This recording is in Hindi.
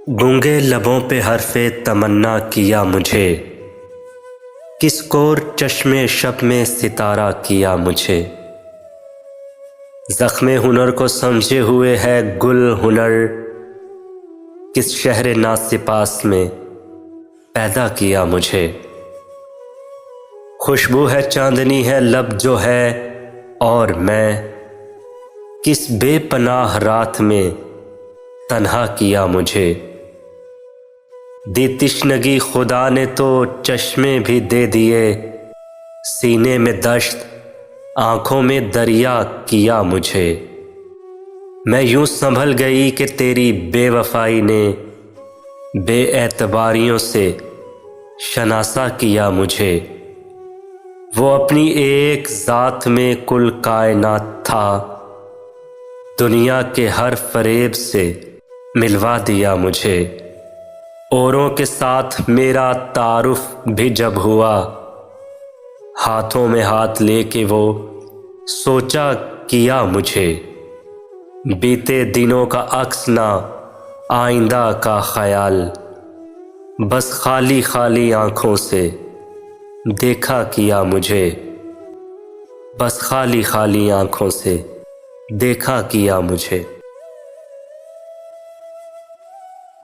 गूंगे लबों पे हरफ़े तमन्ना किया मुझे, किस कोर चश्मे शब में सितारा किया मुझे। ज़ख्मे हुनर को समझे हुए है गुल हुनर, किस शहर नासिपास में पैदा किया मुझे। खुशबू है चांदनी है लब जो है, और मैं किस बेपनाह रात में तन्हा किया मुझे। दी तिश्नगी खुदा ने तो चश्मे भी दे दिए, सीने में दश्त आँखों में दरिया किया मुझे। मैं यूं संभल गई कि तेरी बेवफाई ने बेएतबारियों से शनासा किया मुझे। वो अपनी एक ज़ात में कुल कायनात था, दुनिया के हर फरेब से मिलवा दिया मुझे। औरों के साथ मेरा तारुफ भी जब हुआ, हाथों में हाथ लेके वो सोचा किया मुझे। बीते दिनों का अक्स ना आइंदा का ख्याल, बस खाली खाली आँखों से देखा किया मुझे। बस खाली खाली आँखों से देखा किया मुझे।